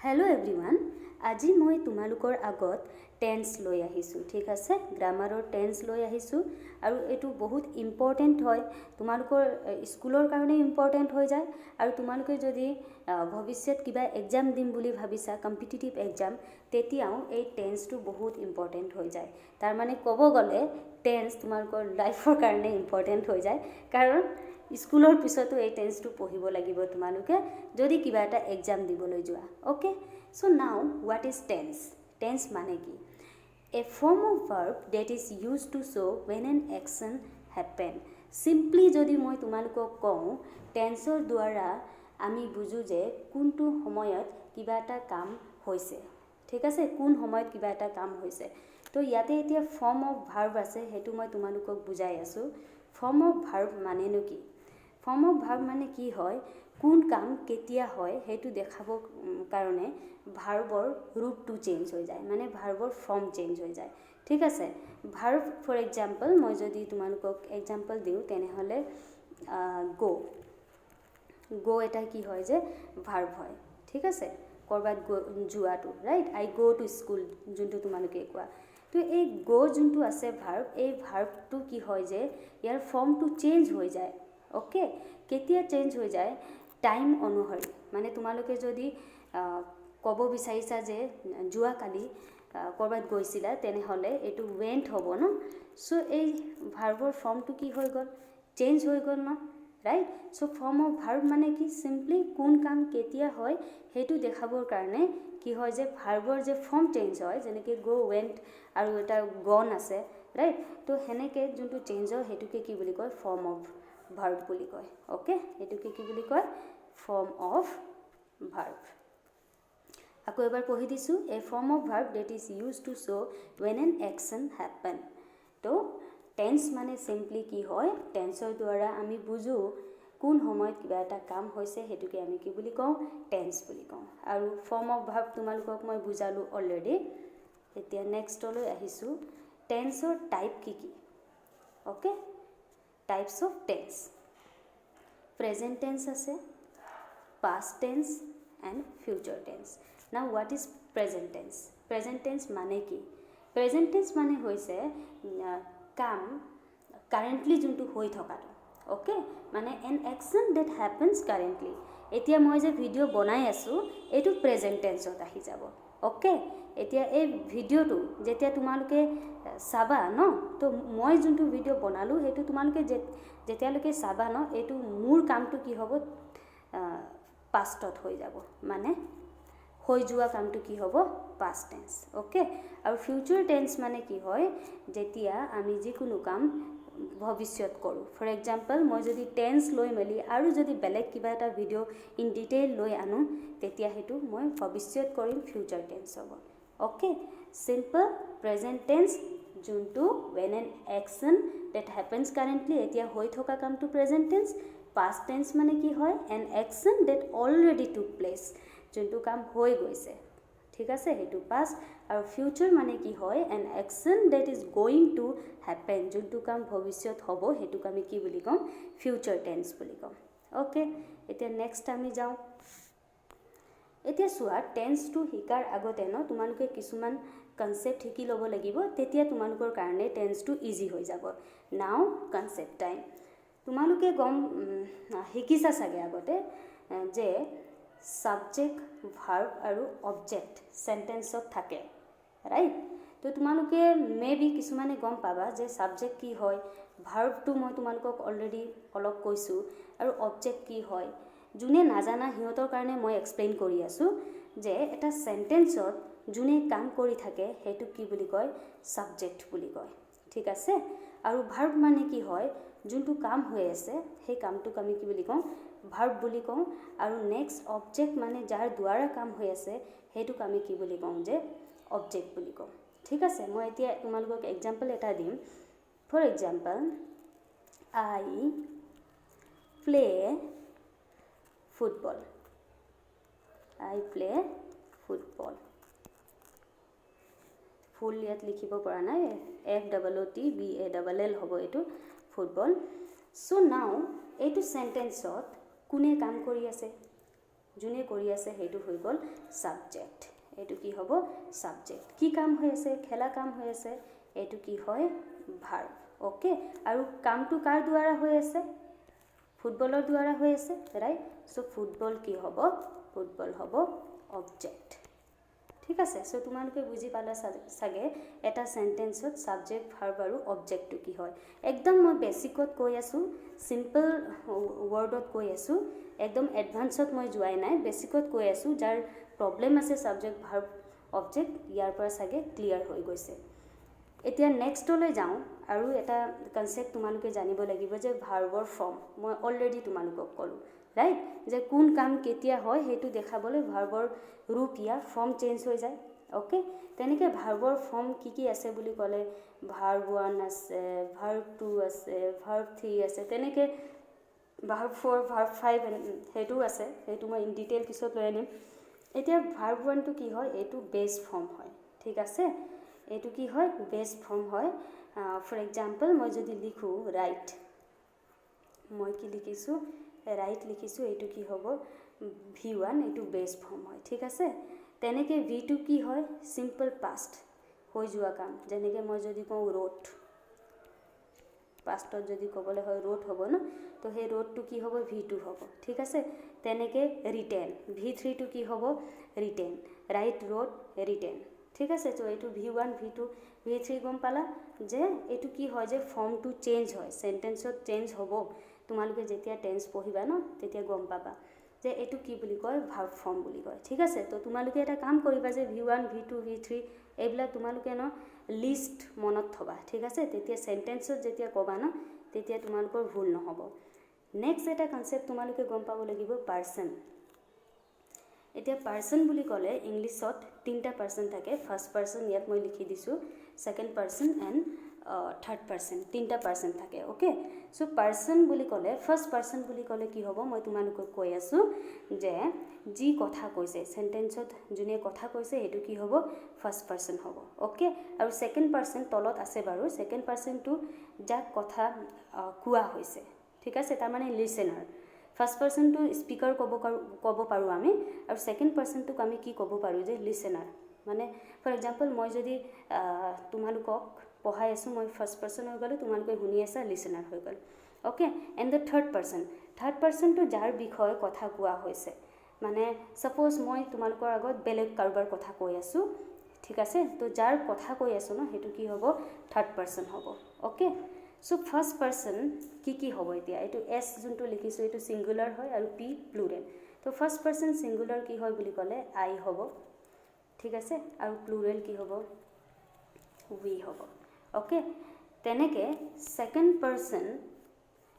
Hello everyone আজি মই তোমালোকৰ আগত টেন্স লৈ আহিছো ঠিক আছে গ্ৰামাৰৰ টেন্স লৈ আহিছো আৰু এটো বহুত ইম্পৰ্টেন্ট হয় তোমালোকৰ স্কুলৰ কাৰণে ইম্পৰ্টেন্ট হৈ যায় আৰু তোমালোকে যদি ভৱিষ্যত কিবা এক্সাম দিম বুলি ভাবিছা কম্পিটিটিভ এক্সাম তেতিয়াও এই টেন্সটো বহুত ইম্পৰ্টেন্ট হৈ যায় তাৰ মানে ক'ব গলে টেন্স তোমালোকৰ লাইফৰ কাৰণে ইম্পৰ্টেন্ট হৈ যায় কাৰণ স্কুলৰ পিছতো এই টেন্সটো পঢ়িব লাগিব তোমালোকে যদি কিবা এটা এক্সাম দিবলৈ যোৱা okay So now what is tense? Tense mane ki? A form of verb that is used to show when an action happen. Simply jodi moi tumalukok kau tense or dwara ami buju je kuntu homoyot kiba eta kam hoise. Thik ase kun homoyot kiba eta kam hoise. To yate etia form of verb ase hetu moi tumalukok bujai asu. Form of verb mane no ki? Form of verb mane ki hoy? কোন কাম কেতিয়া হয় হেতু দেখাব কারণে ভাৰ্বৰ ৰূপটো change হৈ যায় মানে ভাৰ্বৰ ফর্ম চেঞ্জ হৈ যায় ঠিক আছে ভার্ব ফর এক্সাম্পল মই যদি তোমালোকক এক্সাম্পল দিও তেনে হলে গো গো এটা কি হয় যে ভার্ব হয় ঠিক আছে কৰবাত জুৱাটো right I go to school যোনটো তোমালোকে কোৱা তো এই গো যোনটো আছে ভাৰ্ব এই ভাৰ্বটো কি হয় যে ইয়াৰ ফৰ্মটো চেঞ্জ হৈ যায় ওকে কেতিয়া চেঞ্জ হৈ যায় টাইম অনুসৰি মানে তোমালোকে যদি কব বিচাৰিছা যে জুৱা কালি কৰবাত গৈছিলা তেনে হলে এটো ওয়েন্ট হ'ব ন সো এই ভাৰ্বৰ ফৰ্মটো কি হৈ গল চেঞ্জ হৈ গল ন right so form of verb মানে কি সিম্পলি কোন কাম কেতিয়া হয় হেতু দেখাবৰ কাৰণে কি হয় যে ভাৰ্বৰ যে ফৰ্ম চেঞ্জ হয় যেনেকৈ গো ওয়েন্ট আৰু এটা গন আছে ৰাইট তো হেনেকে যোনটো চেঞ্জ হয় হেতুকে কি বুলি কয় ফৰ্ম অফ ভাৰ্ব বুলি কয় ওকে এটোকে কি বুলি কয় ফৰ্ম অফ ভাৰ্ব আকৌ এবাৰ পঢ়ি দিছো a form of verb that is used to show when an action happen তো টেন্স মানে সিম্পলি কি হয় টেন্সৰ দ্বাৰা আমি বুজো কোন সময়ত কিবা এটা কাম হৈছে হেতুকে আমি কি বুলি কওঁ টেন্স বুলি কওঁ আৰু ফৰ্ম অফ ভাৰ্ব তোমালোকক মই বুজালো অলৰেডি এতিয়া নেক্সটলৈ আহিছো টেন্সৰ টাইপ কি কি okay types of tense present tense আছে past tense and future tense now what is present tense present tense mane ki present tense mane hoise kam currently juntu hoi thakato okay mane an action that happens currently etia moi je video banai asu etu present tense ot ahi jabo okay etia ei video tu jetia tumaluke saba no to moi juntu video banalu hetu tumaluke jetia loke saba no etu mur kam tu ki hobo পাষ্টত হৈ যাব মানে হৈ যোৱা কামটো কি হ'ব past tense okay আৰু future tense মানে কি হয় যেতিয়া আমি যিকোনো কাম ভৱিষ্যত কৰো ফৰ এক্সাম্পল মই যদি টেন্স লৈ মেলি আৰু যদি বেলেগ কিবা এটা ভিডিও ইন ডিটেইল লৈ আনো তেতিয়া হেতু মই ভৱিষ্যত কৰিম ফিউচাৰ টেন্স হ'ব ওকে সিম্পল প্ৰেজেন্ট টেন্স যোনটো when an action that happens currently এতিয়া হৈ থকা কামটো প্ৰেজেন্ট টেন্স past tense মানে কি হয় an action that already took place যোনটো কাম হৈ গৈছে ঠিক আছে হেতু past আৰু future মানে কি হয় an action that is going to happen যোনটো কাম ভৱিষ্যত হ'ব হেতু আমি কি বুলি কম future tense বুলি কম ওকে এতিয়া নেক্সট আমি যাও এতিয়া সোৱা টেন্স টু হিকাৰ আগতে ন তোমালোকে কিছুমান কনসেপ্ট শিকি লব লাগিব তেতিয়া তোমালোকৰ কাৰণে টেন্স টু ইজি হৈ যাব নাও কনসেপ্ট টাইম তোমালোকে গম শিকিছা সাগে আগতে যে সাবজেক্ট ভার্ব আৰু অবজেক্ট সেন্টেন্সত থাকে রাইট তো তোমালোকে মেবি কিছুমানে গম পাবা যে সাবজেক্ট কি হয় ভার্বটো মই তোমালোকক অলৰেডি অলপ কৈছো আৰু অবজেক্ট কি হয় যোনে নাজানা হিয়তৰ কাৰণে মই এক্সপ্লেইন কৰি আছো যে এটা সেন্টেন্সত যোনে কাম কৰি থাকে হেতু কি বুলি কয় সাবজেক্ট বুলি কয় ঠিক আছে আৰু ভার্ব মানে কি হয় যোনটো কাম হৈ আছে সেই কামটোক আমি কি বুলি কওঁ ভার্ব বুলি কওঁ আৰু নেক্সট অবজেক্ট মানে যাৰ দ্বাৰা কাম হৈ আছে হেতুক আমি কি বুলি কওঁ যে অবজেক্ট বুলি কওঁ ঠিক আছে মই এতিয়া তোমালোকক এক্সাম্পল এটা দিম for example I play football I play football ফুল ইয়াত লিখিব পৰা নাই FOOTBALL হ'ব এটো ফুটবল সো নাও এটো সেন্টেন্সত কোনে কাম কৰি আছে যোনে কৰি আছে সেইটো হৈ গ'ল ছাবজেক্ট এইটো কি হ'ব ছাবজেক্ট কি কাম হৈ আছে খেলা কাম হৈ আছে এইটো কি হয় ভাৰ্ব ওকে আৰু কামটো কাৰ দ্বাৰা হৈ আছে ফুটবলৰ দ্বাৰা হৈ আছে ৰাইট সো ফুটবল কি হ'ব ফুটবল হ'ব অবজেক্ট ঠিক আছে সো তোমালোকে বুজি পালা সাগে এটা সেন্টেন্সত সাবজেক্ট ভার্ব আৰু অবজেক্টটো কি হয় একদম মই বেসিকত কৈ আছো সিম্পল ওয়াৰ্ডত কৈ আছো একদম এডভান্সত মই যোৱাই নাই বেসিকত কৈ আছো যাৰ প্ৰবলেম আছে সাবজেক্ট ভাৰ্ব অবজেক্ট ইয়াৰ পৰা সাগে ক্লিয়াৰ হৈ গৈছে এতিয়া নেক্সটলৈ যাওঁ আৰু এটা কনসেপ্ট তোমালোকে জানিব লাগিব যে ভাৰ্বৰ ফৰ্ম মই অলৰেডি তোমালোকক ক'লো ৰাইট যে কোন কাম কেতিয়া হয় হেতু দেখাবলৈ ভাৰ্বৰ ৰূপ ইয়া ফৰ্ম চেঞ্জ হৈ যায় ওকে তেনেকে ভাৰ্বৰ ফৰ্ম কি আছে বুলি ক'লে ভাৰ্ব 1 আছে ভাৰ্ব 2 আছে ভাৰ্ব 3 আছে তেনেকে ভাৰ্ব 4 ভাৰ্ব 5 হেতু আছে হেতু মই ইন ডিটেইল পিছত লৈ আনিম এতিয়া ভাৰ্ব 1 টো কি হয় এটো বেস ফৰ্ম হয় ঠিক আছে এটো কি হয় বেস ফৰ্ম হয় ফৰ এক্সাম্পল মই যদি লিখো রাইট মই কি লিখিছো রাইট লিখিছো এটো কি হ'ব v1 এটো বেস ফর্ম হয় ঠিক আছে তেনেকে v2 কি হয় সিম্পল পাস্ট হৈ যোৱা কাম যেনেকে মই যদি কওঁ ৰোট পাস্টত যদি ক'বলে হয় ৰোট হ'ব না তো হে ৰোটটো কি হ'ব v2 হ'ব ঠিক আছে তেনেকে ৰিটেন v3 টো কি হ'ব ৰিটেন ৰাইট ৰোট রিটেন ঠিক আছে তো এটো v1 v2 v3 গম পালা যে এটো কি হয় যে ফর্মটো চেঞ্জ হয় সেন্টেন্সত চেঞ্জ হ'ব তোমালোকে যেতিয়া টেন্স পঢ়িবা ন তেতিয়া গম পাবা যে এটো কি বুলি কয় ভাৰ্ব ফৰ্ম বুলি কয় ঠিক আছে তো তোমালোকে এটা কাম কৰিবা যে v1 v2 v3 এইবিলাক তোমালোকে ন লিস্ট মনত থবা ঠিক আছে তেতিয়া সেন্টেন্সত যেতিয়া কবা ন তেতিয়া তোমালোকৰ ভুল নহব নেক্সট এটা কনসেপ্ট তোমালোকে গম পাব লাগিব পারসন এতিয়া পারসন বুলি ক'লে ইংলিশত তিনটা পারসন থাকে ফার্স্ট পারসন ইয়াত মই লিখি দিছো second person and third person তিনটা পারসন থাকে ওকে সো পারসন বুলি ক'লে ফার্স্ট পারসন বুলি ক'লে কি হ'ব মই তোমালোকক কৈ আছো যে যি কথা কৈছে সেন্টেন্সত যোনে কথা কৈছে হেতু কি হ'ব ফার্স্ট পারসন হ'ব ওকে আৰু সেকেন্ড পাৰসন তলত আছে বাৰু সেকেন্ড পাৰসন টু যাক কথা কোৱা হৈছে ঠিক আছে তাৰ মানে লিসেনাৰ ফাৰ্স্ট পাৰসন টু স্পিকাৰ ক'ব পাৰো আমি আৰু সেকেন্ড পাৰসন টু আমি কি ক'ব পাৰো যে লিসেনাৰ মানে ফৰ এক্সাম্পল মই যদি তোমালোকক পঢ়াই আছো মই ফাৰ্স্ট পাৰসন হৈ গলো তোমালোকে শুনি আছা লিসেনাৰ হৈ গল okay and the third person to যাৰ বিষয় কথা কোৱা হৈছে মানে সাপোজ মই তোমালোকৰ আগত বেলেগ কাৰোবাৰ কথা কৈ আছো ঠিক আছে তো যাৰ কথা কৈ আছো ন হেতু কি হ'ব থার্ড পারসন হ'ব ওকে সো ফার্স্ট পারসন কি হ'ব এতিয়া এটো s যোনটো লিখিছো এটো সিঙ্গুলার হয় আৰু p প্লুরাল তো ফার্স্ট পারসন সিঙ্গুলার কি হয় বুলি ক'লে i হ'ব ঠিক আছে আৰু প্লুরাল কি হ'ব we হ'ব ওকে তেনেকে সেকেন্ড পারসন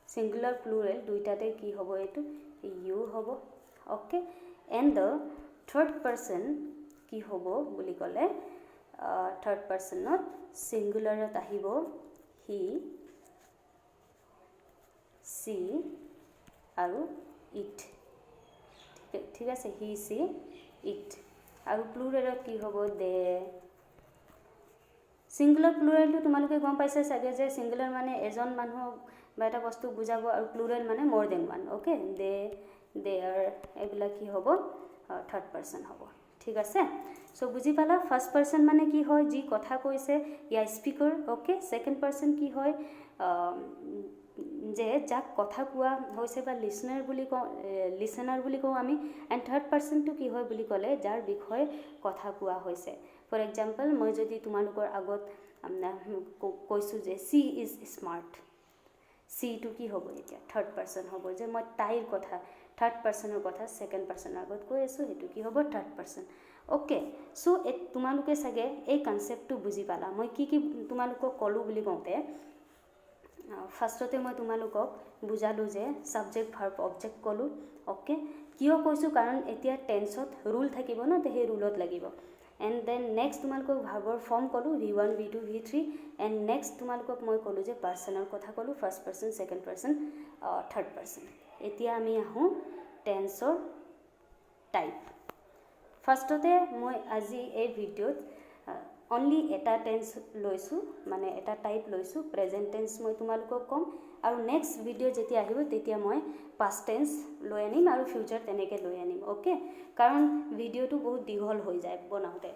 সিঙ্গুলার প্লুরাল দুইটাতে কি হ'ব এটো you হ'ব okay and the third person কি হ'ব বুলি ক'লে থার্ড পারসনত সিঙ্গুলাৰত আহিব he she আৰু it ঠিক আছে he she it আৰু প্লুৰালত কি হ'ব they সিঙ্গুলার প্লুরালটো তোমালোকে গম পাইছে সাগে যে সিঙ্গুলার মানে এজন মানুহ বা এটা বস্তু বুজাব আৰু প্লুরাল মানে more than one okay they are এগুলা কি হ'ব থার্ড পারসন হ'ব ঠিক আছে সো বুজি পালা ফার্স্ট পারসন মানে কি হয় যি কথা কৈছে ইয়া স্পিকাৰ ওকে সেকেন্ড পাৰসন কি হয় যে যাক কথা কোৱা হৈছে বা লিসনাৰ বুলি কওঁ আমি এন্ড থাৰ্ড পাৰসন টু কি হয় বুলি ক'লে যাৰ বিষয়ে কথা কোৱা হৈছে ফৰ এক্সাম্পল মই যদি তোমালোকৰ আগত কৈছো যে she is smart she too কি হ'ব এতিয়া থার্ড পারসন হ'ব যে মই তাইৰ কথা থাৰ্ড পাৰসনৰ কথা সেকেন্ড পাৰসনৰ আগত কৈ আছো হেতু কি হ'ব থার্ড পারসন ওকে সো তোমালোকে সাগে এই কনসেপ্টটো বুজি পালা মই কি তোমালোকক ক'লো বুলি কওঁতে ফার্স্টতে মই তোমালোকক বুজালো যে সাবজেক্ট ভার্ব অবজেক্ট ক'লো ওকে কিয় কৈছো কাৰণ এতিয়া টেন্সত ৰুল থাকিব ন তে হে ৰুলত লাগিব এন্ড দেন নেক্সট তোমালোকক ভাৰ্বৰ ফৰ্ম ক'লো v1 v2 v3 and next তোমালোকক মই ক'লো যে পাৰসনৰ কথা ক'লো first person second person third person এতিয়া আমি আহো টেন্সৰ টাইপ ফার্স্টতে মই আজি এই ভিডিওত অনলি এটা টেন্স লৈছোঁ, মানে এটা টাইপ লৈছোঁ, প্ৰেজেণ্ট টেন্স মই তোমালোকক ক'ম। আৰু নেক্সট ভিডিঅ' যেতিয়া আহিব তেতিয়া মই পাষ্ট টেন্স লৈ আনিম আৰু ফিউচাৰ তেনেকৈ লৈ আনিম। অ'কে, কাৰণ ভিডিঅ'টো বহুত দীঘল হৈ যায় বনাওঁতে।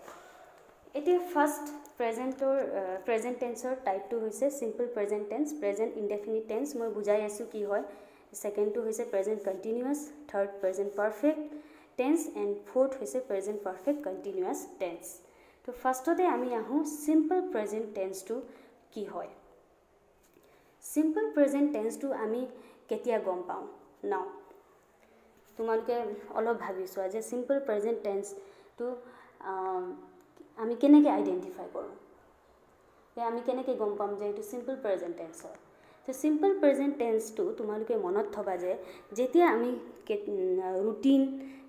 এতিয়া ফাৰ্ষ্ট প্ৰেজেণ্ট টেন্সৰ টাইপটো হৈছে simple present tense, present indefinite tense. মই বুজাই আছোঁ কি হয়। ছেকেণ্ডটো হৈছে present continuous, third present perfect tense, and fourth হৈছে প্ৰেজেণ্ট পাৰফেক্ট কণ্টিনিউৱাছ টেন্স। তো ফাৰ্ষ্টতে আমি আহোঁ চিম্পল প্ৰেজেণ্ট টেন্সটো কি হয়। চিম্পল প্ৰেজেণ্ট টেন্সটো আমি কেতিয়া গম পাওঁ নাও, তোমালোকে অলপ ভাবি চোৱা যে চিম্পল প্ৰেজেণ্ট টেন্সটো আমি কেনেকৈ আইডেণ্টিফাই কৰোঁ, আমি কেনেকৈ গম পাম যে এইটো চিম্পল প্ৰেজেণ্ট টেন্স হয়। তো চিম্পল প্ৰেজেণ্ট টেন্সটো তোমালোকে মনত থবা যে যেতিয়া আমি ৰুটিন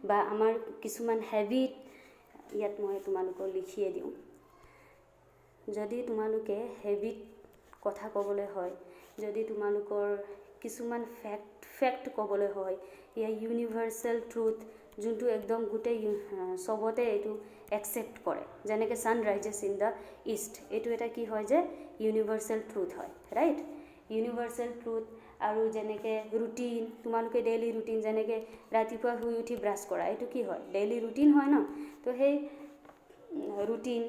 বা আমাৰ কিছুমান হেবিট, ইয়াত মই তোমালোকক লিখিয়ে দিওঁ, যদি তোমালোকে হেবিট কথা ক'বলৈ হয়, যদি তোমালোকৰ কিছুমান ফেক্ট ক'বলৈ হয়, ইয়াৰ ইউনিভাৰ্চেল ট্ৰুথ যোনটো একদম গোটেই চবতে এইটো একচেপ্ট কৰে, যেনেকৈ San rises in the east, এইটো এটা কি হয় যে ইউনিভাৰ্চেল ট্ৰুথ হয়, ৰাইট। Universal truth. আৰু যেনেকৈ ৰুটিন, তোমালোকে ডেইলি ৰুটিন, যেনেকৈ ৰাতিপুৱা শুই উঠি ব্ৰাছ কৰা, এইটো কি হয় ডেইলি ৰুটিন হয় ন। তো সেই ৰুটিন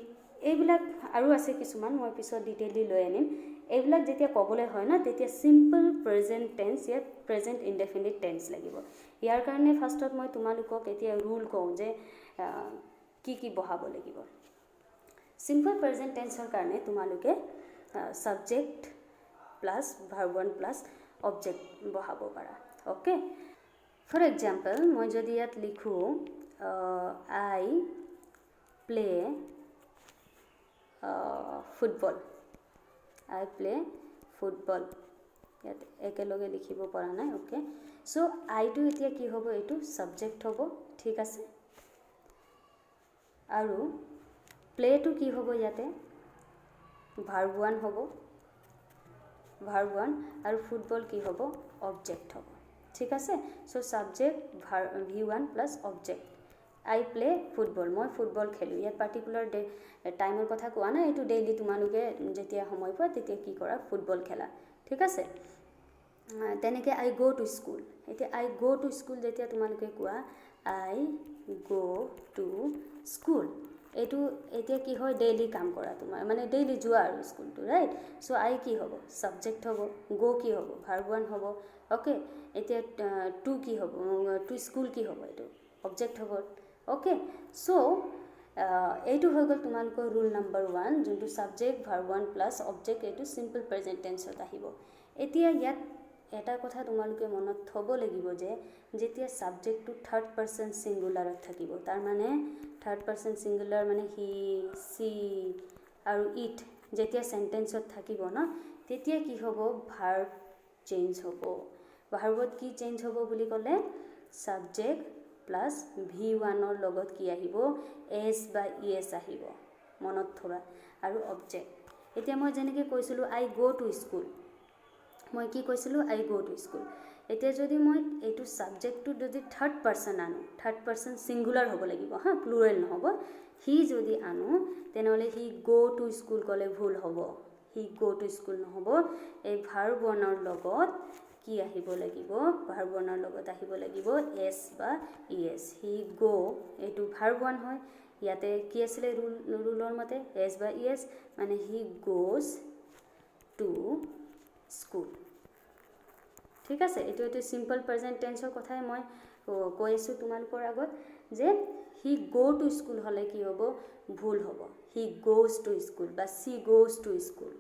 এইবিলাক আৰু আছে কিছুমান, মই পিছত ডিটেইলি লৈ আনিম। এইবিলাক যেতিয়া ক'বলৈ হয় ন, তেতিয়া চিম্পল প্ৰেজেণ্ট টেন্স, ইয়াত প্ৰেজেণ্ট ইনডেফিনিট টেন্স লাগিব। ইয়াৰ কাৰণে ফাৰ্ষ্টত মই তোমালোকক এতিয়া ৰুল কওঁ যে কি বহাব লাগিব। চিম্পল প্ৰেজেণ্ট টেন্সৰ কাৰণে তোমালোকে subject plus verb one plus object বহাব পাৰা। অ'কে, ফৰ এক্সাম্পল মই যদি ইয়াত লিখোঁ আই প্লে ফুটবল, আই প্লে ফুটবল, ইয়াত একেলগে লিখিব পৰা নাই। অ'কে, চ' আইটো এতিয়া কি হ'ব, এইটো ছাবজেক্ট হ'ব, ঠিক আছে। আৰু প্লেটো কি হ'ব, ইয়াতে ভাৰ্ব ওৱান হ'ব, ভাৰ্ব ওৱান, আৰু ফুটবল কি হ'ব, অবজেক্ট হ'ব, ঠিক আছে। So' subject V one plus object, I play football, মই ফুটবল খেলোঁ। ইয়াত পাৰ্টিকুলাৰ টাইমৰ কথা কোৱা নাই, এইটো ডেইলি তোমালোকে যেতিয়া সময় পোৱা তেতিয়া কি কৰা, ফুটবল খেলা, ঠিক আছে। তেনেকৈ আই গ' টু স্কুল, এতিয়া আই গ' টু স্কুল যেতিয়া তোমালোকে কোৱা, আই গ' টু স্কুল, এইটো এতিয়া কি হয়, ডেইলি কাম কৰা তোমাৰ, মানে ডেইলি যোৱা আৰু স্কুলটো, ৰাইট। চ' আই কি হ'ব, ছাবজেক্ট হ'ব, গ' কি হ'ব, ভাৰ্ব ওৱান হ'ব। অ'কে, এতিয়া টু কি হ'ব, টু স্কুল কি হ'ব, এইটো অবজেক্ট হ'ব। অ'কে, চ' এইটো হৈ গ'ল তোমালোকৰ ৰুল নাম্বাৰ ওৱান, যোনটো subject verb one plus object, এইটো চিম্পল প্ৰেজেণ্ট টেন্সত আহিব। এতিয়া ইয়াত এটা কথা তোমালোকে মনত থ'ব লাগিব যে যেতিয়া ছাবজেক্টটো থাৰ্ড পাৰ্চন ছিংগুলাৰত থাকিব, তাৰমানে থাৰ্ড পাৰ্চন ছিংগুলাৰ মানে হি, চি আৰু ইট যেতিয়া চেণ্টেন্সত থাকিব ন, তেতিয়া কি হ'ব, ভাৰ্ব চেঞ্জ হ'ব। ভাৰ্বত কি চেঞ্জ হ'ব বুলি ক'লে, ছাবজেক্ট প্লাছ ভি ওৱানৰ লগত কি আহিব, এছ বা ইএছ আহিব, মনত থ'বা। আৰু অবজেক্ট, এতিয়া মই যেনেকৈ কৈছিলোঁ আই গ' টু স্কুল, মই কি কৈছিলোঁ, আই গ' টু স্কুল। এতিয়া যদি মই এইটো ছাবজেক্টটো যদি থাৰ্ড পাৰ্চন আনো, থাৰ্ড পাৰ্চন ছিংগুলাৰ হ'ব লাগিব হা, প্লুৰেল নহ'ব। হি যদি আনো তেনেহ'লে হি গ' টু স্কুল ক'লে ভুল হ'ব, হি গ' টু স্কুল নহ'ব। এই ভাৰ্ব ওৱানৰ লগত কি আহিব লাগিব, ভাৰ্ব ওৱানৰ লগত আহিব লাগিব এছ বা ইএছ। হি গ', এইটো ভাৰ্ব ওৱান হয়, ইয়াতে কি আছিলে ৰুলৰ মতে, এছ বা ইএছ, মানে হি গ'জ টু স্কুল, ঠিক আছে। এইটো চিম্পল প্ৰেজেণ্ট টেন্সৰ কথাই মই কৈ আছোঁ তোমালোকৰ আগত, যে হি গ' টু স্কুল হ'লে কি হ'ব, ভুল হ'ব, হি গ'জ টু স্কুল বা চি গ'জ টু স্কুল,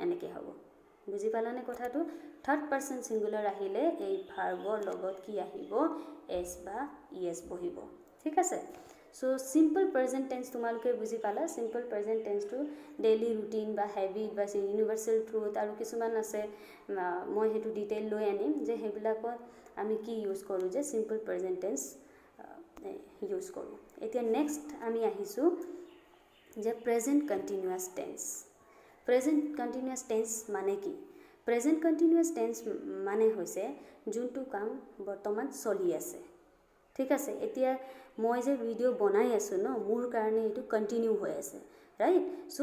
এনেকৈ হ'ব। বুজি পালানে কথাটো? থাৰ্ড পাৰ্চন ছিংগুলাৰ আহিলে এই ভাৰ্বৰ লগত কি আহিব, এছ বা ইএছ বহিব, ঠিক আছে। চ' চিম্পল প্ৰেজেণ্ট টেন্স তোমালোকে বুজি পালা। চিম্পল প্ৰেজেণ্ট টেন্সটো ডেইলি ৰুটিন বা হেবিট বা ইউনিভাৰ্চেল ট্ৰুথ আৰু কিছুমান আছে, মই সেইটো ডিটেইল লৈ আনিম যে সেইবিলাকত আমি কি ইউজ কৰোঁ, যে চিম্পল প্ৰেজেণ্ট টেন্স ইউজ কৰোঁ। এতিয়া নেক্সট আমি আহিছোঁ যে present continuous tense. Present continuous tense মানে কি? প্ৰেজেণ্ট কণ্টিনিউৱাছ টেন্স মানে হৈছে যোনটো কাম বৰ্তমান চলি আছে, ঠিক আছে। এতিয়া মই যে ভিডিঅ' বনাই আছোঁ ন মোৰ কাৰণে এইটো কণ্টিনিউ হৈ আছে ৰাইট চ'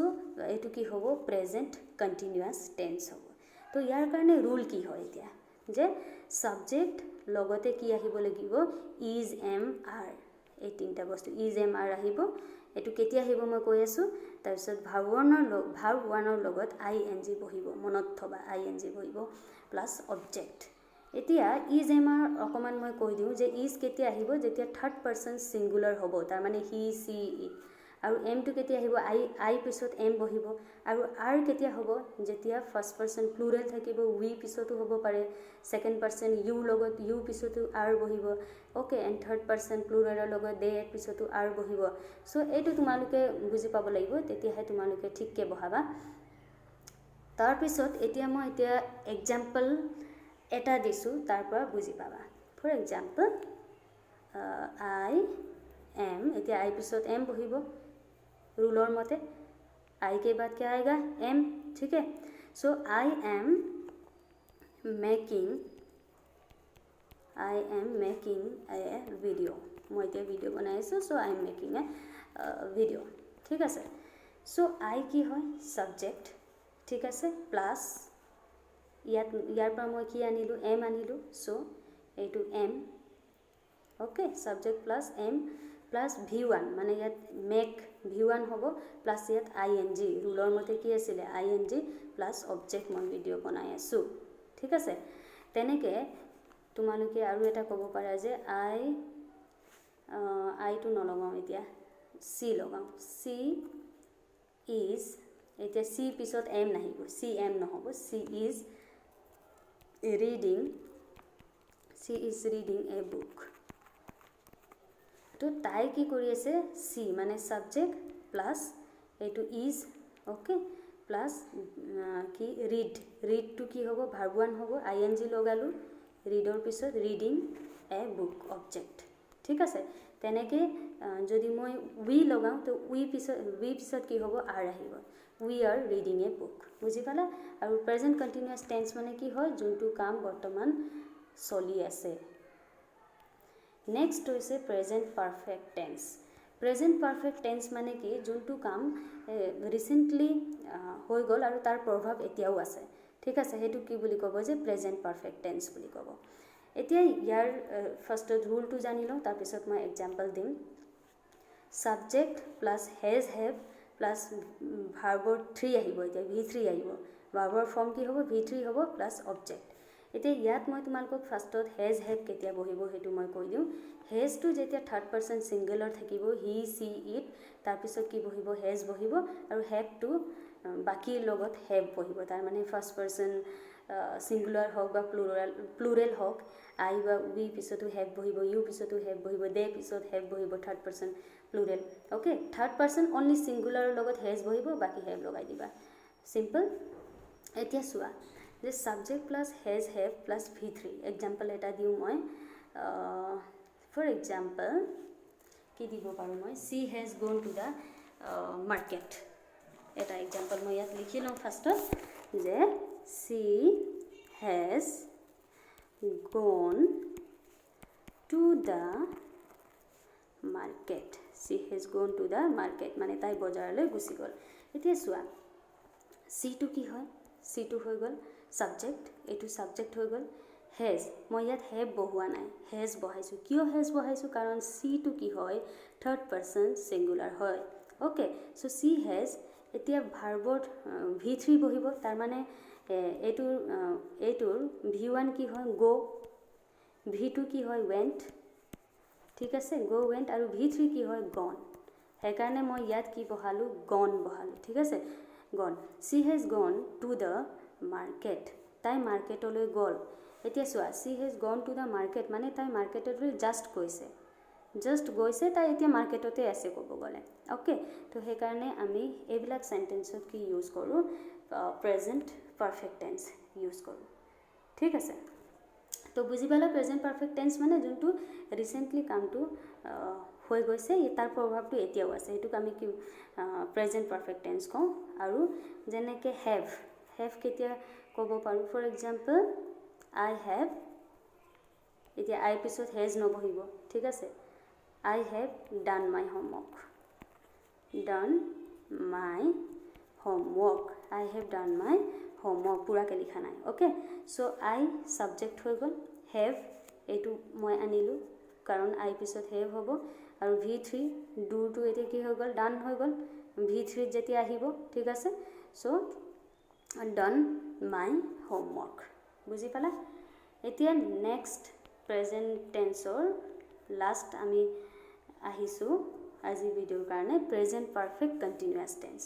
এইটো কি হ'ব প্ৰেজেণ্ট কণ্টিনিউৱাছ টেন্স হ'ব তো ইয়াৰ কাৰণে ৰুল কি হয় এতিয়া যে ছাবজেক্ট লগতে কি আহিব লাগিব ইজ এম আৰ এই তিনিটা বস্তু ইজ এম আৰ আহিব এইটো কেতিয়া আহিব মই কৈ আছোঁ তাৰপিছত ভাৰ্ব ওৱানৰ লগত আই এন জি বহিব মনত থবা আই এন জি বহিব প্লাছ অবজেক্ট এতিয়া ইজ এম আৰ অকণমান মই কৈ দিওঁ যে ইজ কেতিয়া আহিব যেতিয়া থাৰ্ড পাৰ্চন ছিংগুলাৰ হ'ব তাৰমানে হি চি ইট আৰু এমটো কেতিয়া আহিব আই পিছত এম বহিব আৰু আৰ কেতিয়া হ'ব যেতিয়া ফাৰ্ষ্ট পাৰ্চন প্লুৰেল থাকিব উই পিছতো হ'ব পাৰে ছেকেণ্ড পাৰ্চন ইউ লগত ইউ পিছতো আৰ বহিব অ'কে এণ্ড থাৰ্ড পাৰ্চন প্লুৰেলৰ লগত দে পিছতো আৰ বহিব চ' এইটো তোমালোকে বুজি পাব লাগিব তেতিয়াহে তোমালোকে ঠিককৈ বহাবা তাৰপিছত এতিয়া মই এক্সাম্পল এটা দিছোঁ তাৰ পৰা বুজি পাবা ফৰ এক্সাম্পল আই এম এতিয়া আই পিছত এম বহিব रूलर मते आई के बाद क्या आएगा एम ठीक है so I am making a video मैं इतना वीडियो बनाइছো so I am making a video ठीक है सो आई की है सब्जेक्ट ठीक है प्लस यार पर मैं कि आनिलो एम आनिलो सो एटू am okay subject plus am plus V1 माने यात मेक V1 होब प्लस यात ING रूलर मते कि आছিলে ING प्लस ऑब्जेक्ट मैं वीडियो बनाई आसु ठीक है तेनेके तुमालोके आरु एटा कब पारा जे आई टू नलगाओ एतिया सी लगाओ सी इज एतिया सी पिছত एम नाहिबो सी एम নহব सी इज रीडिंग ए बुक तो ताई की करी आसे सी माने सब्जेक्ट प्लस एटू इज ओके प्लस कि रीड टू कि होबो भार्ब वन होबो आईएनजी लगालु रीडर पिছত रीडिंग ए बुक ऑब्जेक्ट ठीक है तेनेके जदि मैं वी लगाऊँ तो वी पिছত कि होबो आर आहिबो we are reading a book बुझी पाला और प्रेजेंट कंटिन्यूअस टेंस माने कि হয় जोंटू काम बर्तमान चलि आसे नेक्स्ट होइसे प्रेजेंट परफेक्ट टेंस माने कि जोंटू काम रिसेंटली हो गल और तार प्रभाव एतियाও আছে ठीक আছে हेतु कि বুলি কব যে प्रेजेंट परफेक्ट टेंस বুলি কব এতিয়া ইয়াৰ ফাৰ্স্ট ৰুলটো জানি লওঁ তাৰ পিছত মই एग्जांपल দিম subject plus has have plus भार्बर 3 আহিব এতিয়া V3 আহিব ভাৰ্বৰ ফৰ্ম কি হ'ব V3 হ'ব প্লাস অবজেক্ট এতিয়া ইয়াত মই তোমালোকক ফাৰ্স্টত হেজ হেভ কেতিয়া বহিব হেতু মই কৈ দিওঁ হেজ টু যেতিয়া থাৰ্ড পাৰ্সন সিঙ্গুলাৰ থাকিব হি সি ইট তাৰ পিছত কি বহিব হেজ বহিব আৰু হেভ টু বাকিৰ লগত হেভ বহিব তাৰ মানে ফাৰ্স্ট পাৰ্সন সিঙ্গুলাৰ হওক বা প্লুৰেল হওক আই বা উই পিছতো হেভ বহিব ইউ পিছতো হেভ বহিব দে পিছত হেভ বহিব third person plural okay third person only সিঙ্গুলাৰৰ লগত হেজ বহিব বাকি হেভ লগাই দিবা সিম্পল এতিয়া চোৱা যে subject plus has have plus V3 example एटा दिउ मैं फॉर एग्जाम्पल कि দিব পাৰো মই she has gone to the market एटा एग्जाम्पल मैं यात लिखि लওঁ फार्स्टत जे she has gone to the market she has gone to the market माने ताई बजारলৈ गुसि गल এতিয়া চোৱা सी टू কি হয় सी टू হৈ গল सब्जेक्ट एटू सब्जेक्ट हो गल हेज मैं इतना हेव बहुआ ना हेज बहाइसु क्यों हेज बहाइसु कारण सी टू कि है थर्ड पार्सन सिंगुलार है ओके सो सी हेज एतिया भार्बर V3 बहिब तार माने एटूर V1 कि है गो V2 कि है वेंट ठीक है गो वेंट और V3 कि है गन हेकाने मैं इतना कि बहालु गन बहालु ठीक है gone she has gone to the market ताई मार्केटলৈ गल এতিয়া চোৱা she has gone to the market माने ताई मार्केटলৈ जस्ट গৈছে ताई এতিয়া मार्केटते আছে ক'ব গলে ओके तो हे कारणे आमी एबिलाक सेंटेंसत की यूज करू प्रेजेंट परफेक्ट टेंस यूज करू ठीक আছে तो बुझी पाला प्रेजेंट परफेक्ट टेंस माने जोंटू रिसेंटली कामटू হৈ গৈছে তাৰ প্ৰভাৱটো এতিয়াও আছে এটুক আমি কি প্ৰেজেন্ট পাৰফেক্ট টেন্স কওঁ আৰু যেনেকে হেভ কেতিয়া ক'ব পাৰো ফৰ एग्जांपल আই হেভ এতিয়া আই পিছত হেজ নবহিব ঠিক আছে I have done my homework. Done my homework. I have done my homework. पूरा के लिखा नहीं. Okay. So I subject हो गल. Have एटू मैं आनिलु कारण I पिছত have होबो और V3 do to एटे की हो गल done हो गल. V3 जेती आहिबो ठीक আছে. So done my homework. बुझी पाला. এতিয়া next present tense or last আমি আহিছো আজি ভিডিওৰ কাৰণে present perfect continuous tense.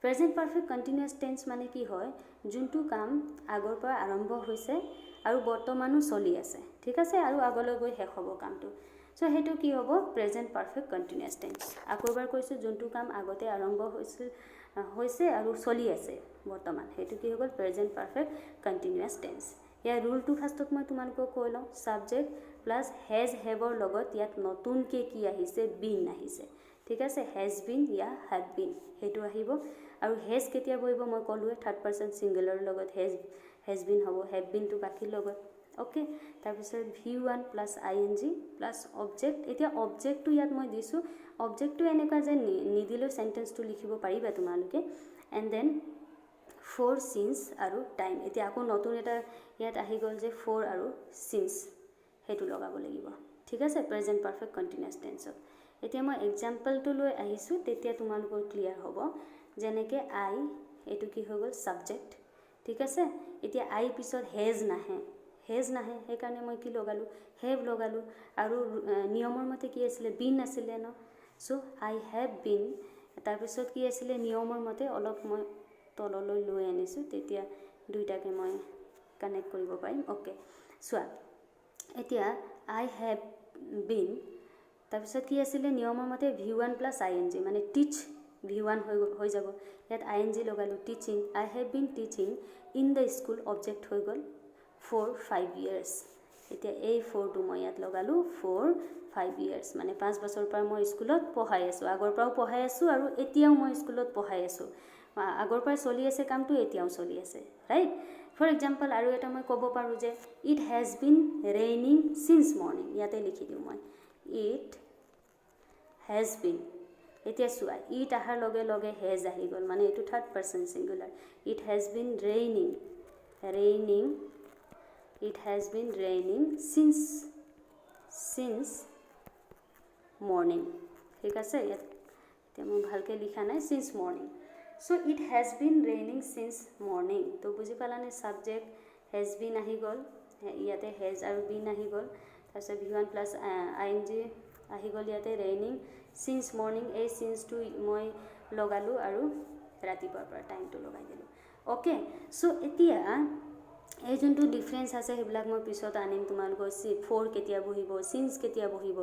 Present perfect continuous tense মানে কি হয় যোনটো কাম আগৰ পৰা আৰম্ভ হৈছে আৰু বৰ্তমানো চলি আছে ঠিক আছে আৰু আগলৈ গৈ শেষ হ'ব কামটো সো হেতু কি হ'ব present perfect continuous tense. আকৌ এবাৰ কৈছো যোনটো কাম আগতে আৰম্ভ হৈছে আৰু চলি আছে বৰ্তমান হেতু কি হ'ব present perfect continuous tense. या रूल टू फार्स्टत मैं तुमको কৈ লওঁ সাবজেক্ট প্লাস হেজ হেভৰ লগত ইয়াত নতুনকে কি আহিছে বিন আহিছে ঠিক আছে হেজ বিন या হ্যাভ বিন হেতু আহিব আৰু হেজ কেতিয়া বহিব মই কলোৱে থাৰ্ড পাৰসন সিঙ্গুলাৰ লগত হেজ বিন হ'ব হ্যাভ বিন টু বাকি লগত ওকে তাৰ পিছত v1 plus ing plus object এতিয়া অবজেক্টটো ইয়াত মই দিছো অবজেক্টটো এনেকা যে নিদিলে সেন্টেন্সটো লিখিব পাৰিবা তোমালোকে এন্ড দেন for since আৰু time এতিয়া আকৌ নতুন এটা ইয়াত আহি গল যে for আৰু since হেতু লগাব লাগিব ঠিক আছে প্ৰেজেন্ট পাৰফেক্ট কন্টিনিউয়াস টেন্সত এতিয়া মই এক্সাম্পলটো লৈ আহিছো তেতিয়া তোমালোকৰ ক্লিয়াৰ হ'ব যেনেকে I এটু কি হৈ গল সাবজেক্ট ঠিক আছে এতিয়া I পিছত হেজ নাহে সেই কাৰণে মই কি লগালো হেভ লগালো আৰু নিয়মৰ মতে কি আছিল বিন আছিল ন সো I have been তাৰ পিছত কি আছিল নিয়মৰ মতে অলপ মই তললৈ লৈ আনিছো তেতিয়া দুইটাকে মই কানেক্ট কৰিব পাৰিম ওকে সোৱা এতিয়া I have been তাৰপিছত কি আছিল নিয়মৰ মতে v1 ing মানে টিচ v1 হৈ যাব ইয়াত ing লগালো teaching I have been teaching in the school object হৈ গল for 5 years এতিয়া এই 4 টো মই ইয়াত লগালো for 5 years মানে 5 বছৰ পৰা মই স্কুলত পঢ়াই আছো আগৰ পৰাও পঢ়াই আছো আৰু এতিয়াও মই স্কুলত পঢ়াই আছো আগৰ পৰা চলি আছে কামটো এতিয়াও চলি আছে ৰাইট ফৰ এক্সাম্পল আৰু এটা মই ক'ব পাৰো যে it has been raining since morning ইয়াতে লিখি দিও মই ইট হ্যাজ বিন এতিয়া চোৱা ইট আহাৰ লগে লগে হ্যাজ আহি গল মানে এটো third person singular it has been raining it has been raining since morning ঠিক আছে ইয়াতে মই ভালকে লিখা নাই since morning so it has been raining since morning তো বুজি পালানে সাবজেক্ট has been আহি গল ইয়াতে has আৰু been আহি গল তাৰপিছত v1 ing আহি গল ইয়াতে raining since morning এই since টো মই লগালো আৰু ৰাতিপুৱাৰ পৰা টাইমটো লগাই দিলো ওকে সো এতিয়া এই যোনটো ডিফাৰেন্স আছে হেবিলাক মই পিছত আনিম তোমালোকৰ ফৰ কেতিয়া বহিব সিন্স কেতিয়া বহিব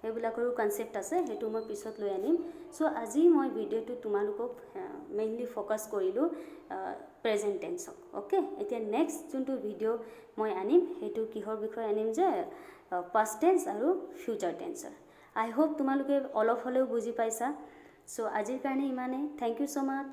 হেবিলাকৰ কনসেপ্ট আছে হেতু মই পিছত লৈ আনিম সো আজি মই ভিডিওটো তোমালোকক মেইনলি ফোকাস কৰিলো প্ৰেজেন্ট টেন্সক ওকে এতিয়া নেক্সট যোনটো ভিডিও মই আনিম হেতু কিহৰ বিষয় আনিম যে পাস্ট টেন্স আৰু ফিউচাৰ টেন্সৰ আই হোপ তোমালোকে অলপ হলেও বুজি পাইছা সো আজিৰ কাৰণে ইমানে থ্যাংক ইউ সো মাচ